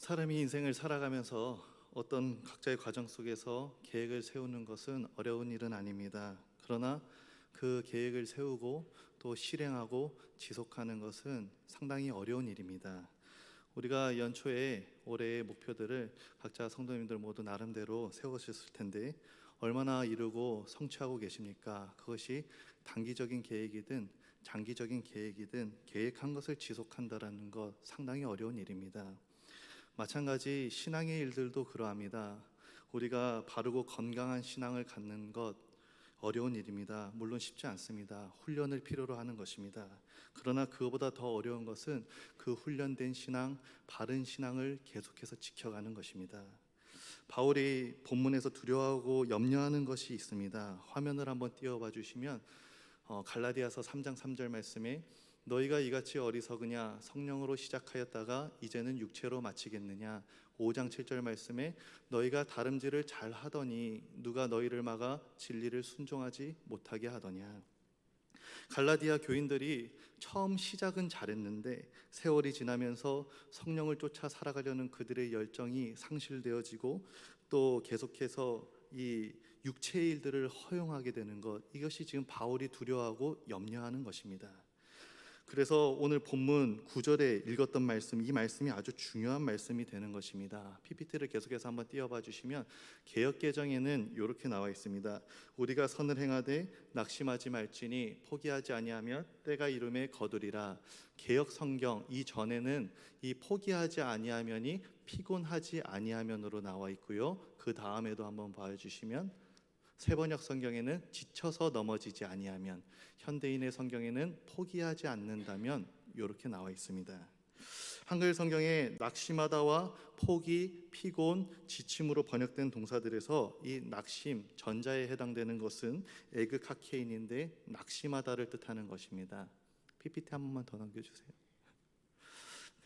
사람이 인생을 살아가면서 어떤 각자의 과정 속에서 계획을 세우는 것은 어려운 일은 아닙니다. 그러나 그 계획을 세우고 또 실행하고 지속하는 것은 상당히 어려운 일입니다. 우리가 연초에 올해의 목표들을 각자 성도님들 모두 나름대로 세우셨을 텐데 얼마나 이루고 성취하고 계십니까? 그것이 단기적인 계획이든 장기적인 계획이든 계획한 것을 지속한다라는 것 상당히 어려운 일입니다. 마찬가지 신앙의 일들도 그러합니다. 우리가 바르고 건강한 신앙을 갖는 것 어려운 일입니다. 물론 쉽지 않습니다. 훈련을 필요로 하는 것입니다. 그러나 그거보다 더 어려운 것은 그 훈련된 신앙, 바른 신앙을 계속해서 지켜가는 것입니다. 바울이 본문에서 두려워하고 염려하는 것이 있습니다. 화면을 한번 띄워봐 주시면 갈라디아서 3장 3절 말씀에 너희가 이같이 어리석으냐 성령으로 시작하였다가 이제는 육체로 마치겠느냐. 5장 7절 말씀에 너희가 다름질을 잘 하더니 누가 너희를 막아 진리를 순종하지 못하게 하더냐. 갈라디아 교인들이 처음 시작은 잘했는데 세월이 지나면서 성령을 쫓아 살아가려는 그들의 열정이 상실되어지고 또 계속해서 이 육체의 일들을 허용하게 되는 것, 이것이 지금 바울이 두려워하고 염려하는 것입니다. 그래서 오늘 본문 9절에 읽었던 말씀, 이 말씀이 아주 중요한 말씀이 되는 것입니다. PPT를 계속해서 한번 띄워봐 주시면 개역개정에는 이렇게 나와 있습니다. 우리가 선을 행하되 낙심하지 말지니 포기하지 아니하면 때가 이름에 거두리라. 개역 성경 이전에는 이 포기하지 아니하면이 피곤하지 아니하면으로 나와 있고요. 그 다음에도 한번 봐주시면 세번역 성경에는 지쳐서 넘어지지 아니하면, 현대인의 성경에는 포기하지 않는다면 이렇게 나와 있습니다. 한글 성경에 낙심하다와 포기, 피곤, 지침으로 번역된 동사들에서 이 낙심, 전자에 해당되는 것은 에그카케인인데 낙심하다를 뜻하는 것입니다. PPT 한 번만 더 넘겨주세요.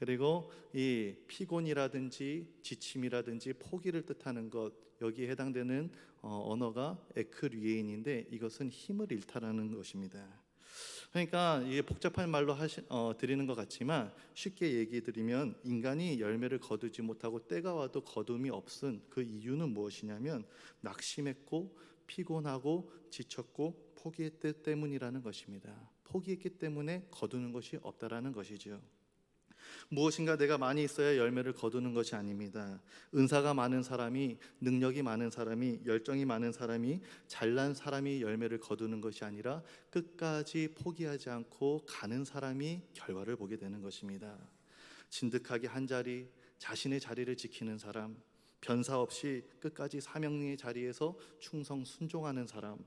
그리고 이 피곤이라든지 지침이라든지 포기를 뜻하는 것, 여기에 해당되는 언어가 에크류에인인데 이것은 힘을 잃다라는 것입니다. 그러니까 이게 복잡한 말로 드리는 것 같지만 쉽게 얘기 드리면 인간이 열매를 거두지 못하고 때가 와도 거둠이 없은 그 이유는 무엇이냐면 낙심했고 피곤하고 지쳤고 포기했기 때문이라는 것입니다. 포기했기 때문에 거두는 것이 없다라는 것이죠. 무엇인가 내가 많이 있어야 열매를 거두는 것이 아닙니다. 은사가 많은 사람이, 능력이 많은 사람이, 열정이 많은 사람이, 잘난 사람이 열매를 거두는 것이 아니라 끝까지 포기하지 않고 가는 사람이 결과를 보게 되는 것입니다. 진득하게 한 자리, 자신의 자리를 지키는 사람, 변사 없이 끝까지 사명의 자리에서 충성 순종하는 사람,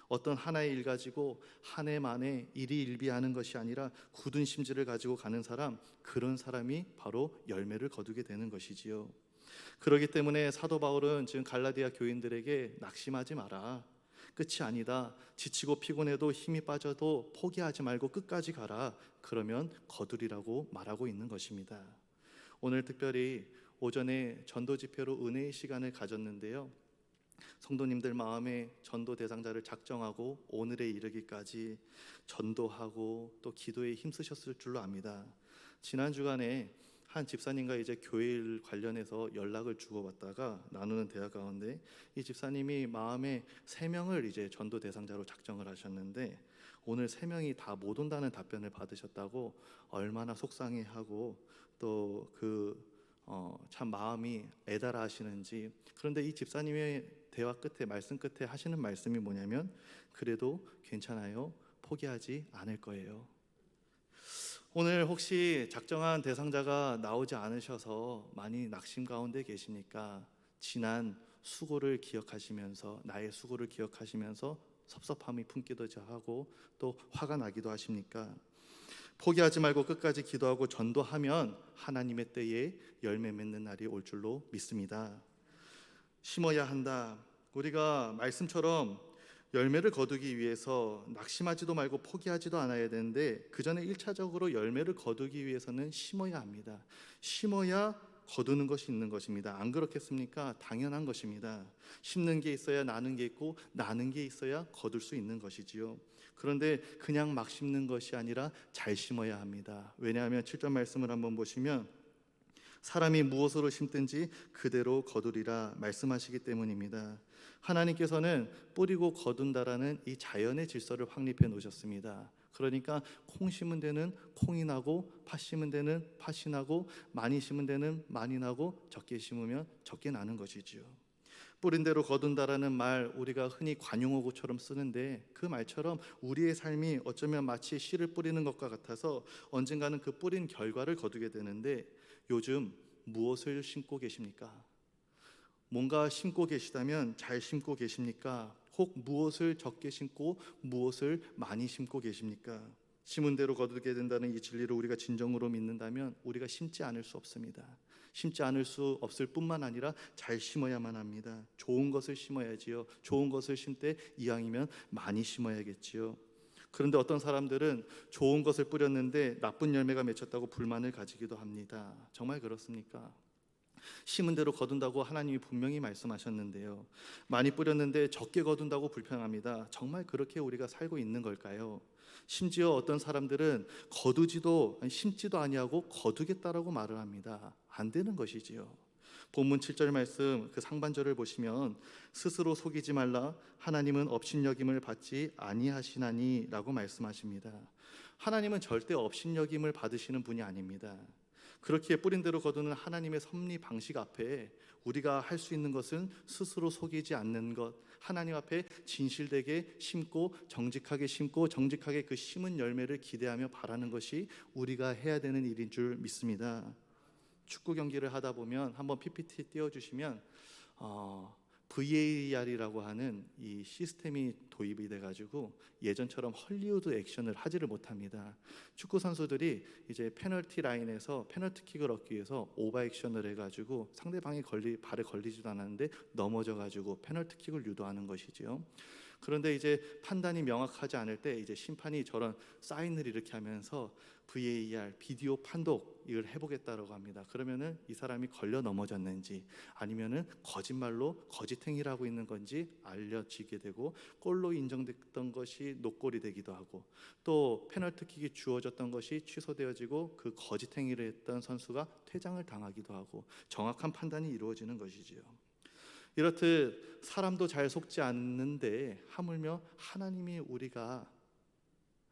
어떤 하나의 일 가지고 한 해 만에 일희일비하는 것이 아니라 굳은 심지를 가지고 가는 사람, 그런 사람이 바로 열매를 거두게 되는 것이지요. 그렇기 때문에 사도 바울은 지금 갈라디아 교인들에게 낙심하지 마라, 끝이 아니다, 지치고 피곤해도 힘이 빠져도 포기하지 말고 끝까지 가라, 그러면 거두리라고 말하고 있는 것입니다. 오늘 특별히 오전에 전도 집회로 은혜의 시간을 가졌는데요, 성도님들 마음에 전도 대상자를 작정하고 오늘에 이르기까지 전도하고 또 기도에 힘쓰셨을 줄로 압니다. 지난 주간에 한 집사님과 이제 교회 일 관련해서 연락을 주고받다가 나누는 대화 가운데 이 집사님이 마음에 3명을 이제 전도 대상자로 작정을 하셨는데 오늘 3명이 다 못 온다는 답변을 받으셨다고 얼마나 속상해하고 또 참 마음이 애달아 하시는지. 그런데 이 집사님의 대화 끝에, 말씀 끝에 하시는 말씀이 뭐냐면 그래도 괜찮아요, 포기하지 않을 거예요. 오늘 혹시 작정한 대상자가 나오지 않으셔서 많이 낙심 가운데 계십니까? 지난 수고를 기억하시면서, 나의 수고를 기억하시면서 섭섭함이 품기도 하고 또 화가 나기도 하십니까? 포기하지 말고 끝까지 기도하고 전도하면 하나님의 때에 열매 맺는 날이 올 줄로 믿습니다. 심어야 한다. 우리가 말씀처럼 열매를 거두기 위해서 낙심하지도 말고 포기하지도 않아야 되는데 그 전에 1차적으로 열매를 거두기 위해서는 심어야 합니다. 심어야 거두는 것이 있는 것입니다. 안 그렇겠습니까? 당연한 것입니다. 심는 게 있어야 나는 게 있고 나는 게 있어야 거둘 수 있는 것이지요. 그런데 그냥 막 심는 것이 아니라 잘 심어야 합니다. 왜냐하면 7절 말씀을 한번 보시면 사람이 무엇으로 심든지 그대로 거두리라 말씀하시기 때문입니다. 하나님께서는 뿌리고 거둔다라는 이 자연의 질서를 확립해 놓으셨습니다. 그러니까 콩 심은 데는 콩이 나고 팥 심은 데는 팥이 나고 많이 심은 데는 많이 나고 적게 심으면 적게 나는 것이지요. 뿌린 대로 거둔다라는 말 우리가 흔히 관용어구처럼 쓰는데 그 말처럼 우리의 삶이 어쩌면 마치 씨를 뿌리는 것과 같아서 언젠가는 그 뿌린 결과를 거두게 되는데 요즘 무엇을 심고 계십니까? 뭔가 심고 계시다면 잘 심고 계십니까? 혹 무엇을 적게 심고 무엇을 많이 심고 계십니까? 심은 대로 거두게 된다는 이 진리를 우리가 진정으로 믿는다면 우리가 심지 않을 수 없습니다. 심지 않을 수 없을 뿐만 아니라 잘 심어야만 합니다. 좋은 것을 심어야지요. 좋은 것을 심되 이왕이면 많이 심어야겠지요. 그런데 어떤 사람들은 좋은 것을 뿌렸는데 나쁜 열매가 맺혔다고 불만을 가지기도 합니다. 정말 그렇습니까? 심은 대로 거둔다고 하나님이 분명히 말씀하셨는데요. 많이 뿌렸는데 적게 거둔다고 불평합니다. 정말 그렇게 우리가 살고 있는 걸까요? 심지어 어떤 사람들은 거두지도 심지도 아니하고 거두겠다라고 말을 합니다. 안 되는 것이지요. 본문 7절 말씀 그 상반절을 보시면 스스로 속이지 말라 하나님은 업신여김을 받지 아니하시나니 라고 말씀하십니다. 하나님은 절대 업신여김을 받으시는 분이 아닙니다. 그렇기에 뿌린 대로 거두는 하나님의 섭리 방식 앞에 우리가 할 수 있는 것은 스스로 속이지 않는 것, 하나님 앞에 진실되게 심고 정직하게 그 심은 열매를 기대하며 바라는 것이 우리가 해야 되는 일인 줄 믿습니다. 축구 경기를 하다 보면 한번 PPT 띄워주시면 VAR이라고 하는 이 시스템이 도입이 돼가지고 예전처럼 헐리우드 액션을 하지를 못합니다. 축구 선수들이 이제 페널티 라인에서 페널티킥을 얻기 위해서 오버 액션을 해가지고 상대방이 발에 걸리지도 않았는데 넘어져가지고 페널티킥을 유도하는 것이지요. 그런데 이제 판단이 명확하지 않을 때 이제 심판이 저런 사인을 이렇게 하면서 VAR 비디오 판독 이걸 해보겠다라고 합니다. 그러면은 이 사람이 걸려 넘어졌는지 아니면은 거짓말로 거짓행위를 있는 건지 알려지게 되고 골로 인정됐던 것이 노골이 되기도 하고 또 페널티킥이 주어졌던 것이 취소되어지고 그 거짓행위를 했던 선수가 퇴장을 당하기도 하고 정확한 판단이 이루어지는 것이지요. 이렇듯 사람도 잘 속지 않는데 하물며 하나님이 우리가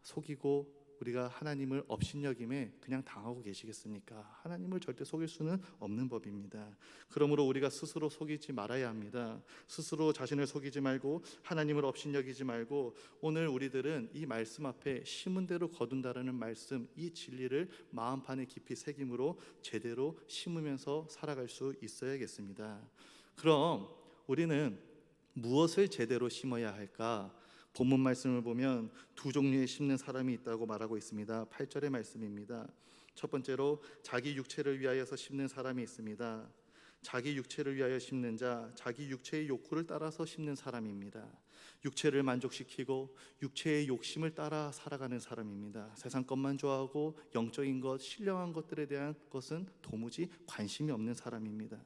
속이고 우리가 하나님을 업신여김에 그냥 당하고 계시겠습니까? 하나님을 절대 속일 수는 없는 법입니다. 그러므로 우리가 스스로 속이지 말아야 합니다. 스스로 자신을 속이지 말고 하나님을 업신여기지 말고 오늘 우리들은 이 말씀 앞에 심은 대로 거둔다라는 말씀 이 진리를 마음판에 깊이 새김으로 제대로 심으면서 살아갈 수 있어야겠습니다. 그럼 우리는 무엇을 제대로 심어야 할까? 본문 말씀을 보면 두 종류의 심는 사람이 있다고 말하고 있습니다. 8절의 말씀입니다. 첫 번째로 자기 육체를 위하여서 심는 사람이 있습니다. 자기 육체를 위하여 심는 자, 자기 육체의 욕구를 따라서 심는 사람입니다. 육체를 만족시키고 육체의 욕심을 따라 살아가는 사람입니다. 세상 것만 좋아하고 영적인 것, 신령한 것들에 대한 것은 도무지 관심이 없는 사람입니다.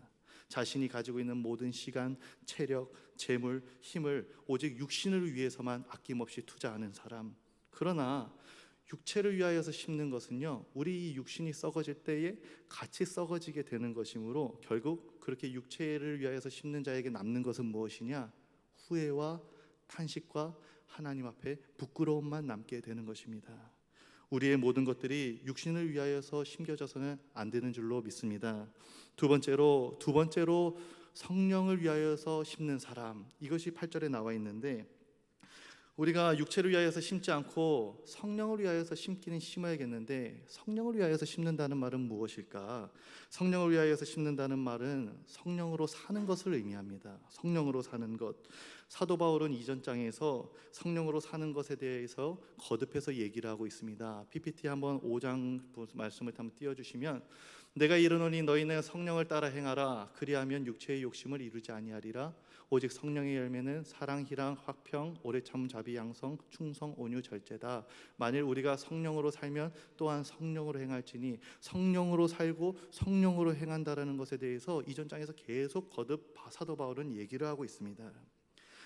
자신이 가지고 있는 모든 시간, 체력, 재물, 힘을 오직 육신을 위해서만 아낌없이 투자하는 사람. 그러나 육체를 위하여서 심는 것은요, 우리 이 육신이 썩어질 때에 같이 썩어지게 되는 것이므로 결국 그렇게 육체를 위하여서 심는 자에게 남는 것은 무엇이냐? 후회와 탄식과 하나님 앞에 부끄러움만 남게 되는 것입니다. 우리의 모든 것들이 육신을 위하여서 심겨져서는 안 되는 줄로 믿습니다. 두 번째로 성령을 위하여서 심는 사람, 이것이 8절에 나와 있는데 우리가 육체를 위하여서 심지 않고 성령을 위하여서 심기는 심어야겠는데 성령을 위하여서 심는다는 말은 무엇일까? 성령을 위하여서 심는다는 말은 성령으로 사는 것을 의미합니다. 성령으로 사는 것. 사도 바울은 이전 장에서 성령으로 사는 것에 대해서 거듭해서 얘기를 하고 있습니다. PPT 한번 5장 말씀을 한번 띄워주시면 내가 이르노니 너희는 성령을 따라 행하라. 그리하면 육체의 욕심을 이루지 아니하리라. 오직 성령의 열매는 사랑, 희랑, 화평, 오래 참, 자비, 양성, 충성, 온유, 절제다. 만일 우리가 성령으로 살면 또한 성령으로 행할지니 성령으로 살고 성령으로 행한다라는 것에 대해서 이전 장에서 계속 거듭 사도 바울은 얘기를 하고 있습니다.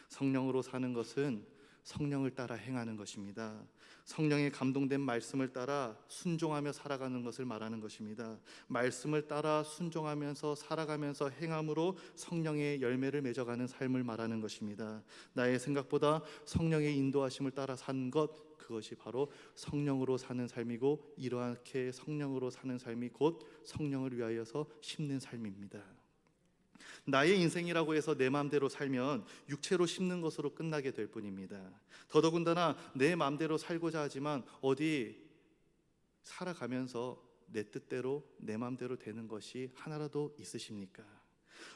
성령으로 사는 것은 성령을 따라 행하는 것입니다. 성령의 감동된 말씀을 따라 순종하며 살아가는 것을 말하는 것입니다. 말씀을 따라 순종하면서 살아가면서 행함으로 성령의 열매를 맺어가는 삶을 말하는 것입니다. 나의 생각보다 성령의 인도하심을 따라 산 것, 그것이 바로 성령으로 사는 삶이고, 이렇게 성령으로 사는 삶이 곧 성령을 위하여서 심는 삶입니다. 나의 인생이라고 해서 내 마음대로 살면 육체로 심는 것으로 끝나게 될 뿐입니다. 더더군다나 내 마음대로 살고자 하지만 어디 살아가면서 내 뜻대로 내 마음대로 되는 것이 하나라도 있으십니까?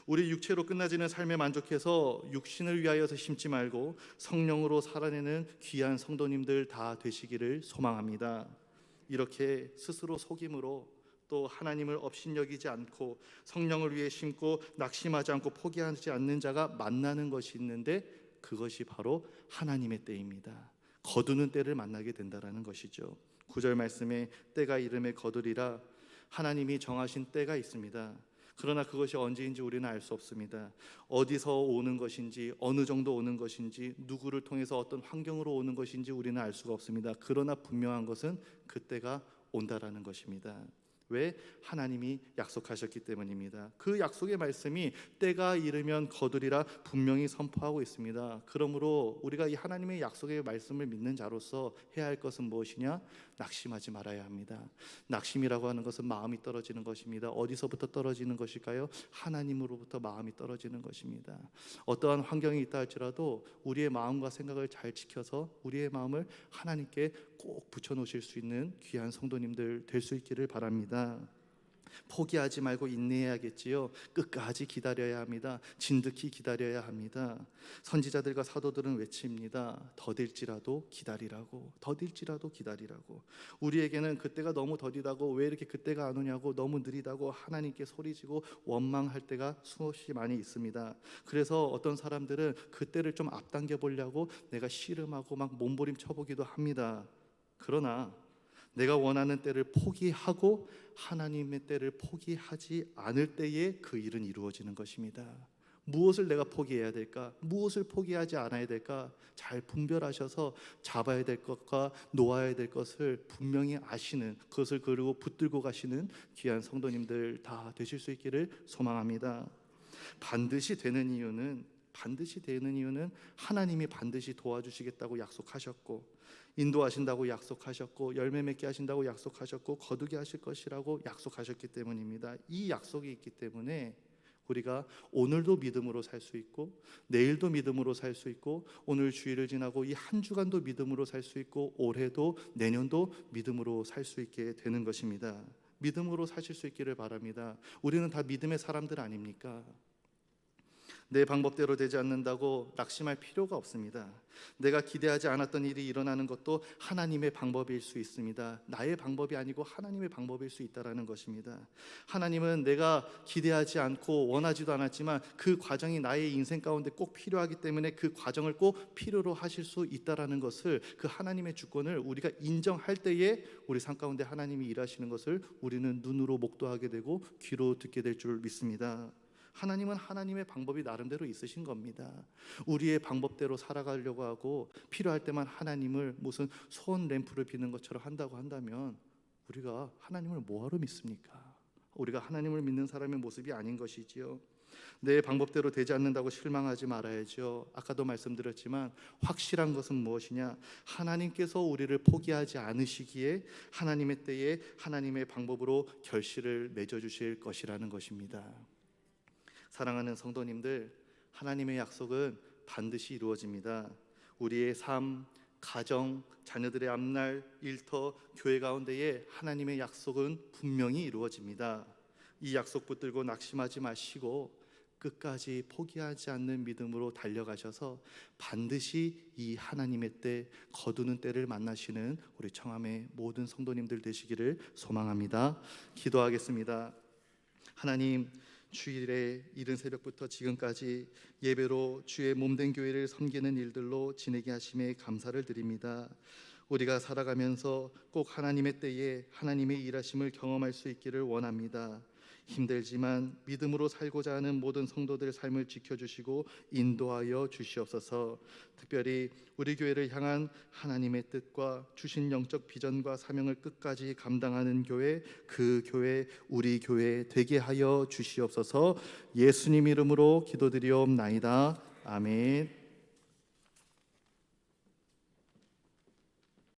우리 육체로 끝나지는 삶에 만족해서 육신을 위하여서 심지 말고 성령으로 살아내는 귀한 성도님들 다 되시기를 소망합니다. 이렇게 스스로 속임으로 또 하나님을 업신여기지 않고 성령을 위해 심고 낙심하지 않고 포기하지 않는 자가 만나는 것이 있는데, 그것이 바로 하나님의 때입니다. 거두는 때를 만나게 된다라는 것이죠. 9절 말씀에 때가 이름에 거두리라, 하나님이 정하신 때가 있습니다. 그러나 그것이 언제인지 우리는 알 수 없습니다. 어디서 오는 것인지, 어느 정도 오는 것인지, 누구를 통해서 어떤 환경으로 오는 것인지 우리는 알 수가 없습니다. 그러나 분명한 것은 그때가 온다라는 것입니다. 왜? 하나님이 약속하셨기 때문입니다. 그 약속의 말씀이 때가 이르면 거두리라 분명히 선포하고 있습니다. 그러므로 우리가 이 하나님의 약속의 말씀을 믿는 자로서 해야 할 것은 무엇이냐? 낙심하지 말아야 합니다. 낙심이라고 하는 것은 마음이 떨어지는 것입니다. 어디서부터 떨어지는 것일까요? 하나님으로부터 마음이 떨어지는 것입니다. 어떠한 환경이 있다 할지라도 우리의 마음과 생각을 잘 지켜서 우리의 마음을 하나님께 꼭 붙여놓으실 수 있는 귀한 성도님들 될 수 있기를 바랍니다. 포기하지 말고 인내해야겠지요. 끝까지 기다려야 합니다. 진득히 기다려야 합니다. 선지자들과 사도들은 외칩니다. 더딜지라도 기다리라고, 더딜지라도 기다리라고. 우리에게는 그때가 너무 더디다고, 왜 이렇게 그때가 안 오냐고, 너무 느리다고 하나님께 소리지고 원망할 때가 수없이 많이 있습니다. 그래서 어떤 사람들은 그때를 좀 앞당겨 보려고 내가 씨름하고 막 몸부림 쳐보기도 합니다. 그러나 내가 원하는 때를 포기하고 하나님의 때를 포기하지 않을 때에 그 일은 이루어지는 것입니다. 무엇을 내가 포기해야 될까? 무엇을 포기하지 않아야 될까? 잘 분별하셔서 잡아야 될 것과 놓아야 될 것을 분명히 아시는, 그것을 그리고 붙들고 가시는 귀한 성도님들 다 되실 수 있기를 소망합니다. 반드시 되는 이유는 하나님이 반드시 도와주시겠다고 약속하셨고, 인도하신다고 약속하셨고, 열매 맺게 하신다고 약속하셨고, 거두게 하실 것이라고 약속하셨기 때문입니다. 이 약속이 있기 때문에 우리가 오늘도 믿음으로 살 수 있고, 내일도 믿음으로 살 수 있고, 오늘 주일을 지나고 이 한 주간도 믿음으로 살 수 있고, 올해도 내년도 믿음으로 살 수 있게 되는 것입니다. 믿음으로 사실 수 있기를 바랍니다. 우리는 다 믿음의 사람들 아닙니까? 내 방법대로 되지 않는다고 낙심할 필요가 없습니다. 내가 기대하지 않았던 일이 일어나는 것도 하나님의 방법일 수 있습니다. 나의 방법이 아니고 하나님의 방법일 수 있다는 것입니다. 하나님은 내가 기대하지 않고 원하지도 않았지만 그 과정이 나의 인생 가운데 꼭 필요하기 때문에 그 과정을 꼭 필요로 하실 수 있다는 것을, 그 하나님의 주권을 우리가 인정할 때에 우리 삶 가운데 하나님이 일하시는 것을 우리는 눈으로 목도하게 되고 귀로 듣게 될 줄 믿습니다. 하나님은 하나님의 방법이 나름대로 있으신 겁니다. 우리의 방법대로 살아가려고 하고 필요할 때만 하나님을 무슨 소원 램프를 비는 것처럼 한다고 한다면 우리가 하나님을 뭐하러 믿습니까? 우리가 하나님을 믿는 사람의 모습이 아닌 것이지요. 내 방법대로 되지 않는다고 실망하지 말아야죠. 아까도 말씀드렸지만 확실한 것은 무엇이냐? 하나님께서 우리를 포기하지 않으시기에 하나님의 때에 하나님의 방법으로 결실을 맺어주실 것이라는 것입니다. 사랑하는 성도님들, 하나님의 약속은 반드시 이루어집니다. 우리의 삶, 가정, 자녀들의 앞날, 일터, 교회 가운데에 하나님의 약속은 분명히 이루어집니다. 이 약속 붙들고 낙심하지 마시고 끝까지 포기하지 않는 믿음으로 달려가셔서 반드시 이 하나님의 때, 거두는 때를 만나시는 우리 청함의 모든 성도님들 되시기를 소망합니다. 기도하겠습니다. 하나님, 주일에 이른 새벽부터 지금까지 예배로 주의 몸된 교회를 섬기는 일들로 지내게 하심에 감사를 드립니다. 우리가 살아가면서 꼭 하나님의 때에 하나님의 일하심을 경험할 수 있기를 원합니다. 힘들지만 믿음으로 살고자 하는 모든 성도들 삶을 지켜주시고 인도하여 주시옵소서. 특별히 우리 교회를 향한 하나님의 뜻과 주신 영적 비전과 사명을 끝까지 감당하는 교회, 그 교회 우리 교회 되게 하여 주시옵소서. 예수님 이름으로 기도드리옵나이다. 아멘.